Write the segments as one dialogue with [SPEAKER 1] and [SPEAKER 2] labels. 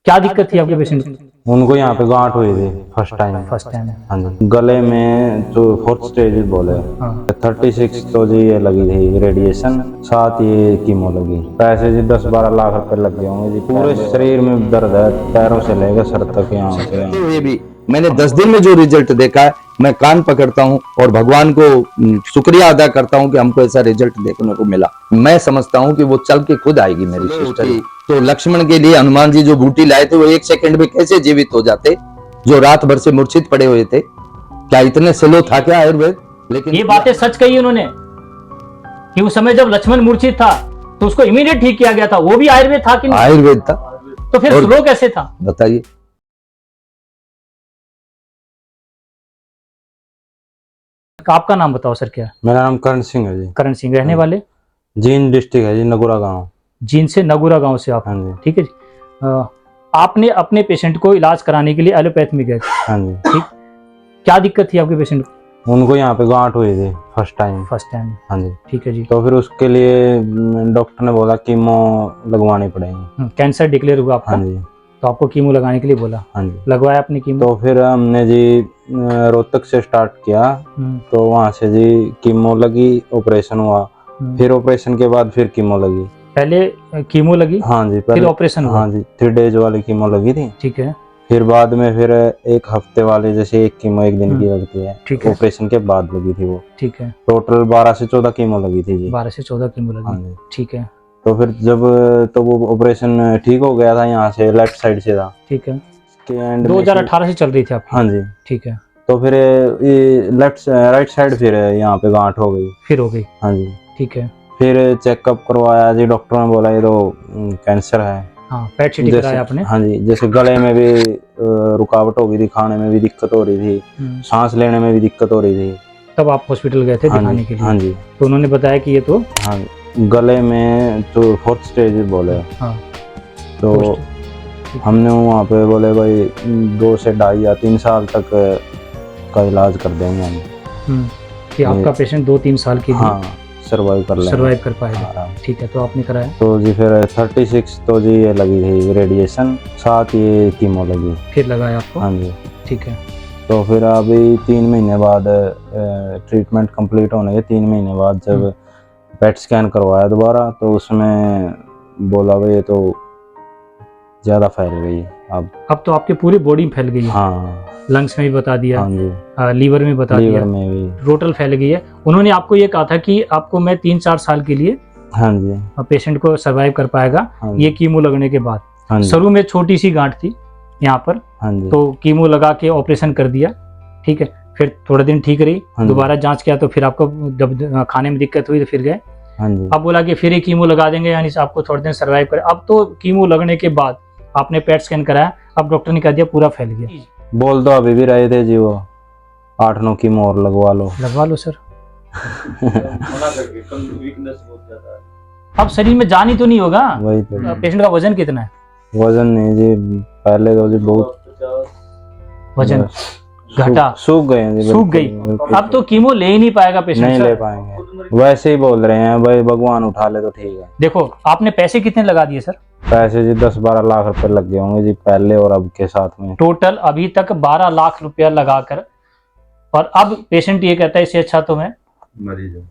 [SPEAKER 1] क्या दिक्कत थी आपके पेशेंट को?
[SPEAKER 2] उनको यहाँ पे गांठ हुई थी फर्स्ट टाइम। हाँ जी, गले में जो 4th स्टेज बोले।
[SPEAKER 1] हाँ।
[SPEAKER 2] 36 तो जी ये लगी थी रेडिएशन, साथ ये कीमो लगी। पैसे जी 10-12 लाख रुपए लग गए होंगे जी। पूरे शरीर में दर्द है, पैरों से लेकर सर तक, यहाँ से।
[SPEAKER 3] तो ये भी मैंने 10 दिन में जो रिजल्ट देखा है, मैं कान पकड़ता हूँ और भगवान को शुक्रिया अदा करता हूँ कि हमको ऐसा रिजल्ट देखने को मिला। मैं समझता हूँ कि वो चल के खुद आएगी मेरी सिस्टर। तो लक्ष्मण के लिए हनुमान जी जो बूटी लाए थे वो 1 सेकंड में कैसे जीवित हो जाते, जो रात भर से मूर्छित पड़े हुए थे। क्या इतने स्लो था क्या आयुर्वेद? लेकिन
[SPEAKER 1] ये बातें सच कही उन्होंने कि उस समय जब लक्ष्मण मूर्छित था तो उसको इमीडिएट ठीक किया गया था, वो भी आयुर्वेद था कि नहीं?
[SPEAKER 3] आयुर्वेद था।
[SPEAKER 1] तो फिर
[SPEAKER 3] और-
[SPEAKER 1] स्लो कैसे था?
[SPEAKER 3] बताइए।
[SPEAKER 1] आपका नाम बताओ सर। क्या?
[SPEAKER 2] मेरा नाम करण सिंह है जी।
[SPEAKER 1] करण सिंह। रहने वाले?
[SPEAKER 2] जींद डिस्ट्रिक्ट है जी, नगुरा गांव।
[SPEAKER 1] जींद से, नगुरा गांव से आप?
[SPEAKER 2] हाँ जी।
[SPEAKER 1] ठीक है जी। आपने अपने पेशेंट को इलाज कराने के लिए एलोपैथ में गए थे।
[SPEAKER 2] हाँ जी।
[SPEAKER 1] ठीक। क्या दिक्कत थी आपके पेशेंट को?
[SPEAKER 2] उनको यहाँ पे गांठ हुई थी फर्स्ट टाइम।
[SPEAKER 1] फर्स्ट
[SPEAKER 2] हाँ जी।
[SPEAKER 1] ठीक है जी।
[SPEAKER 2] तो फिर उसके लिए डॉक्टर ने बोला कीमो लगवानी पड़ेगी।
[SPEAKER 1] कैंसर डिक्लेयर हुआ आपका?
[SPEAKER 2] हाँ जी।
[SPEAKER 1] तो आपको कीमो लगाने के लिए बोला।
[SPEAKER 2] हाँ जी।
[SPEAKER 1] लगवाया आपने कीमो?
[SPEAKER 2] तो फिर हमने जी रोहतक से स्टार्ट किया। तो वहाँ से जी कीमो लगी, ऑपरेशन हुआ। फिर ऑपरेशन के बाद फिर कीमो लगी।
[SPEAKER 1] पहले कीमो लगी?
[SPEAKER 2] हाँ जी।
[SPEAKER 1] फिर ऑपरेशन हुआ?
[SPEAKER 2] हाँ जी, 3 डेज वाली कीमो लगी थी।
[SPEAKER 1] ठीक है।
[SPEAKER 2] फिर बाद में फिर 1 हफ्ते वाले, जैसे 1 कीमो 1 दिन की लगती है,
[SPEAKER 1] ठीक है।
[SPEAKER 2] ऑपरेशन के बाद लगी थी वो।
[SPEAKER 1] ठीक है।
[SPEAKER 2] टोटल 12 से 14 कीमो लगी थी जी।
[SPEAKER 1] 12 से 14 कीमो
[SPEAKER 2] हाँ
[SPEAKER 1] लगी।
[SPEAKER 2] जी।
[SPEAKER 1] ठीक है।
[SPEAKER 2] तो फिर जब तो वो ऑपरेशन ठीक हो गया था, यहाँ से लेफ्ट साइड से था
[SPEAKER 1] ठीक है।
[SPEAKER 2] के एंड
[SPEAKER 1] 2018 से चल रही थी आपकी?
[SPEAKER 2] हाँ जी।
[SPEAKER 1] ठीक है।
[SPEAKER 2] तो फिर ये राइट साइड फिर यहाँ पे गांठ हो गई।
[SPEAKER 1] फिर हो गई?
[SPEAKER 2] हाँ जी।
[SPEAKER 1] ठीक है।
[SPEAKER 2] फिर चेकअप करवाया जी, डॉक्टर ने बोला ये तो कैंसर है।
[SPEAKER 1] हाँ, पेट सीटी कराया आपने?
[SPEAKER 2] हाँ जी, जैसे गले में भी रुकावट हो गई थी, खाने में भी दिक्कत हो रही थी, सांस लेने में भी दिक्कत हो रही थी।
[SPEAKER 1] तब आप हॉस्पिटल गए थे दिखाने के लिए?
[SPEAKER 2] हाँ जी।
[SPEAKER 1] तो उन्होंने बताया कि ये तो
[SPEAKER 2] हाँ, गले में जो 4th स्टेज बोले।
[SPEAKER 1] हाँ।
[SPEAKER 2] तो हमने वहाँ पे बोले भाई 2 से 2.5 या 3 साल तक का इलाज कर देंगे हम।
[SPEAKER 1] कि आपका पेशेंट 2-3 साल के लिए
[SPEAKER 2] हाँ, सर्वाइव कर लेंगे।
[SPEAKER 1] सर्वाइव कर पाएगा। ठीक है। तो आपने कराया?
[SPEAKER 2] तो जी फिर 36 तो जी ये लगी थी रेडिएशन, साथ ये कीमो लगी।
[SPEAKER 1] फिर लगाया आपको?
[SPEAKER 2] हाँ जी।
[SPEAKER 1] ठीक है।
[SPEAKER 2] तो फिर अभी 3 महीने बाद ट्रीटमेंट कंप्लीट होने के 3 महीने बाद जब पेट स्कैन करवाया दोबारा, तो उसमें बोला भाई ये तो ज़्यादा फैल गई है अब
[SPEAKER 1] तो आपके पूरी बॉडी में फैल गई है?
[SPEAKER 2] हाँ।
[SPEAKER 1] लंग्स में भी बता दिया?
[SPEAKER 2] हाँ जी।
[SPEAKER 1] लीवर में बता दिया?
[SPEAKER 2] लीवर में भी
[SPEAKER 1] टोटल फैल गई है। उन्होंने आपको ये कहा था कि आपको मैं 3-4 साल के लिए
[SPEAKER 2] हाँ जी।
[SPEAKER 1] पेशेंट को सर्वाइव कर पाएगा
[SPEAKER 2] हाँ जी।
[SPEAKER 1] ये कीमो लगने के बाद।
[SPEAKER 2] हाँ जी।
[SPEAKER 1] शुरू में छोटी सी गांठ थी यहाँ पर,
[SPEAKER 2] हाँ जी।
[SPEAKER 1] तो कीमो लगा के ऑपरेशन कर दिया। ठीक है। फिर थोड़े दिन ठीक रही,
[SPEAKER 2] हाँ जी।
[SPEAKER 1] दोबारा जांच किया तो फिर आपको जब खाने में दिक्कत हुई तो फिर गए।
[SPEAKER 2] हाँ जी।
[SPEAKER 1] अब बोला कि फिर ये कीमो लगा देंगे, यानी आपको थोड़े दिन सर्वाइव करे। अब तो कीमो लगने के बाद आपने पेट स्कैन कराया, अब डॉक्टर ने कह दिया पूरा फैल गया।
[SPEAKER 2] बोल तो अभी भी रहे थे जी वो 8-9 कीमो और लगवा लो।
[SPEAKER 1] लगवा लो सर। अब शरीर में जान ही तो नहीं होगा।
[SPEAKER 2] वही तो।
[SPEAKER 1] पेशेंट का वजन कितना है?
[SPEAKER 2] वजन नहीं जी, पहले तो जी बहुत
[SPEAKER 1] वजन घटा,
[SPEAKER 2] सूख गए हैं जी,
[SPEAKER 1] सूख
[SPEAKER 2] बिल्कुल,
[SPEAKER 1] गई।
[SPEAKER 2] बिल्कुल।
[SPEAKER 1] अब तो कीमो ले ही नहीं पाएगा पेशेंट।
[SPEAKER 2] नहीं ले पाएंगे, वैसे ही बोल रहे हैं भाई भगवान उठा ले तो ठीक है।
[SPEAKER 1] देखो आपने पैसे कितने लगा दिए सर?
[SPEAKER 2] पैसे जी 10-12 लाख रुपए लग गए होंगे जी, पहले और अब के साथ में।
[SPEAKER 1] टोटल अभी तक 12 लाख रुपया लगाकर, और अब पेशेंट ये कहता है इससे अच्छा तो मैं
[SPEAKER 3] मरीज हूं।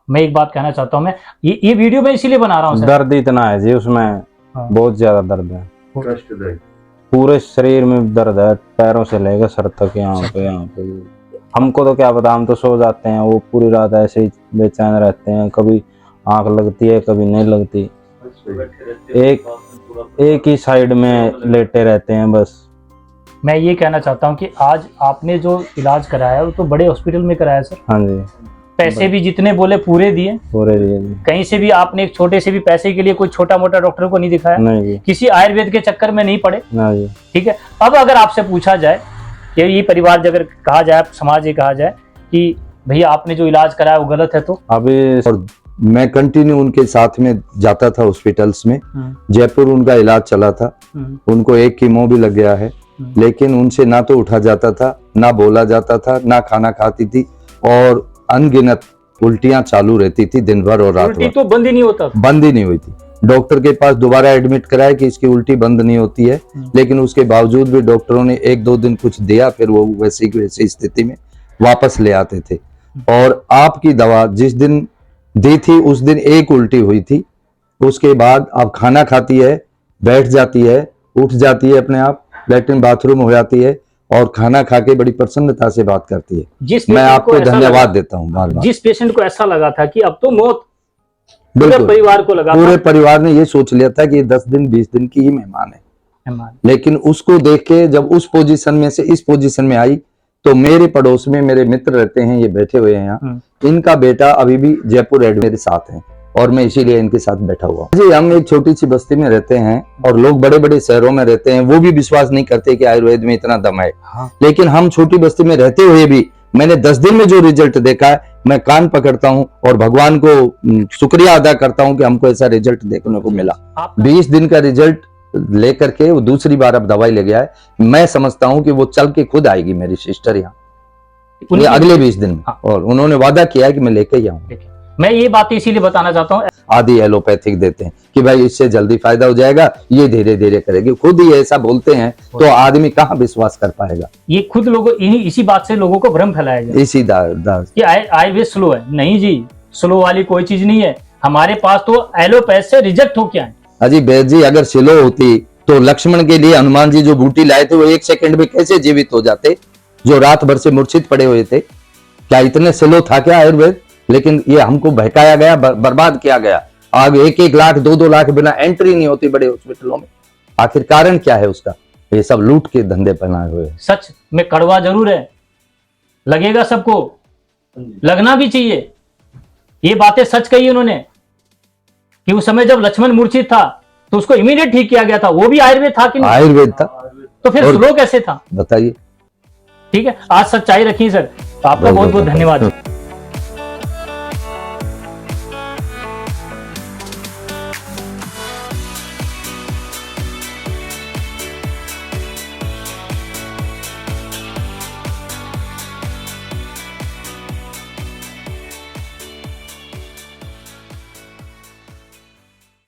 [SPEAKER 1] मैं एक बात कहना चाहता हूँ, मैं ये वीडियो मैं इसीलिए बना रहा हूँ सर।
[SPEAKER 2] दर्द इतना है जी उसमें।
[SPEAKER 1] हाँ।
[SPEAKER 2] बहुत ज्यादा दर्द है,
[SPEAKER 3] कष्टदायक।
[SPEAKER 2] पूरे शरीर में दर्द है, पैरों से लेकर सर तक, यहाँ पे हमको तो क्या पता, हम तो सो जाते हैं, वो पूरी रात ऐसे ही बेचैन रहते हैं, कभी आंख लगती है कभी नहीं लगती, एक ही साइड में लेटे रहते हैं बस।
[SPEAKER 1] मैं ये कहना चाहता हूँ कि आज आपने जो इलाज कराया है वो तो बड़े हॉस्पिटल में कराया सर।
[SPEAKER 2] हाँ जी।
[SPEAKER 1] पैसे भी जितने बोले पूरे दिए,
[SPEAKER 2] पूरे दिए जी।
[SPEAKER 1] कहीं से भी आपने एक छोटे से भी पैसे के लिए कोई छोटा मोटा डॉक्टर को नहीं दिखाया,
[SPEAKER 2] नहीं जी।
[SPEAKER 1] किसी आयुर्वेद के चक्कर में नहीं पड़े।
[SPEAKER 2] ना जी।
[SPEAKER 1] ठीक है। अब अगर आपसे पूछा जाए कि ये परिवार अगर कहा जाए, समाज ये कहा जाए कि भैया आपने जो इलाज कराया वो गलत है, तो
[SPEAKER 2] अभी
[SPEAKER 3] और मैं कंटिन्यू उनके साथ में जाता था हॉस्पिटल्स में। जयपुर उनका इलाज चला था, उनको 1 कीमो भी लग गया है, लेकिन उनसे ना तो उठा जाता था, ना बोला जाता था, ना खाना खाती थी, और अनगिनत उल्टियां चालू रहती थी दिन भर और रात
[SPEAKER 1] उल्टी
[SPEAKER 3] भर।
[SPEAKER 1] तो बंद ही नहीं होता।
[SPEAKER 3] बंद ही नहीं हुई थी। डॉक्टर के पास दोबारा एडमिट कराया कि इसकी उल्टी बंद नहीं होती है, लेकिन उसके बावजूद भी डॉक्टरों ने 1-2 दिन कुछ दिया, फिर वो वैसी की वैसी स्थिति में वापस ले आते थे। और आपकी दवा जिस दिन दी थी उस दिन एक उल्टी हुई थी, उसके बाद अब खाना खाती है, बैठ जाती है, उठ जाती है, अपने आप लैट्रिन बाथरूम हो जाती है और खाना खा के बड़ी प्रसन्नता से बात करती है। मैं आपको धन्यवाद देता हूँ बार बार।
[SPEAKER 1] जिस पेशेंट को ऐसा लगा था कि अब तो मौत, पूरे
[SPEAKER 3] बिल्कुल
[SPEAKER 1] परिवार को लगा
[SPEAKER 3] पूरे
[SPEAKER 1] था।
[SPEAKER 3] परिवार ने ये सोच लिया था कि ये 10 दिन 20 दिन की ही मेहमान है, लेकिन उसको देख के जब उस पोजीशन में से इस पोजीशन में आई, तो मेरे पड़ोस में मेरे मित्र रहते हैं, ये बैठे हुए हैं यहाँ, इनका बेटा अभी भी जयपुर एड मेरे साथ है और मैं इसीलिए इनके साथ बैठा हुआ हूँ। जी, हम एक छोटी सी बस्ती में रहते हैं और लोग बड़े बड़े शहरों में रहते हैं, वो भी विश्वास नहीं करते कि आयुर्वेद में इतना दम है। लेकिन हम छोटी बस्ती में रहते हुए भी मैंने 10 दिन में जो रिजल्ट देखा है, मैं कान पकड़ता हूँ और भगवान को शुक्रिया अदा करता हूँ कि हमको ऐसा रिजल्ट देखने को मिला। 20 दिन का रिजल्ट लेकर के वो दूसरी बार अब दवाई ले गया है। मैं समझता हूँ कि वो चल के खुद आएगी मेरी सिस्टर यहाँ अगले 20 दिन में, और उन्होंने वादा किया है कि मैं लेके ही आऊंगा।
[SPEAKER 1] मैं ये बात इसीलिए बताना चाहता हूँ,
[SPEAKER 3] आदि एलोपैथिक देते हैं कि भाई इससे जल्दी फायदा हो जाएगा, ये धीरे धीरे करेगी, खुद ही ऐसा बोलते हैं तो आदमी कहाँ विश्वास कर पाएगा।
[SPEAKER 1] ये खुद लोगों इसी बात से लोगों को भ्रम फैलाया जाए
[SPEAKER 3] इसी दास
[SPEAKER 1] कि आयुर्वेद स्लो है। नहीं जी, स्लो वाली कोई चीज नहीं है। हमारे पास तो एलोपैथ से रिजेक्ट हो क्या है।
[SPEAKER 3] अजी वैद्य जी, अगर स्लो होती तो लक्ष्मण के लिए हनुमान जी जो बूटी लाए थे वो 1 सेकंड में कैसे जीवित हो जाते, जो रात भर से मूर्छित पड़े हुए थे। क्या इतने स्लो था क्या आयुर्वेद? लेकिन ये हमको बहकाया गया, बर्बाद किया गया। आगे 1-1 लाख 2-2 लाख बिना एंट्री नहीं होती बड़े हॉस्पिटलों में। आखिर कारण क्या है उसका? ये सब लूट के धंधे बनाए हुए हैं।
[SPEAKER 1] सच में कड़वा जरूर है, लगेगा सबको, लगना भी चाहिए। ये बातें सच कही उन्होंने कि उस समय जब लक्ष्मण मूर्छित था तो उसको इमीडिएट ठीक किया गया था। वो भी आयुर्वेद था कि नहीं?
[SPEAKER 3] आयुर्वेद था।
[SPEAKER 1] तो फिर स्लो कैसे था?
[SPEAKER 3] बताइए।
[SPEAKER 1] ठीक है, आज सच्चाई रखी सर, तो आपका बहुत बहुत धन्यवाद।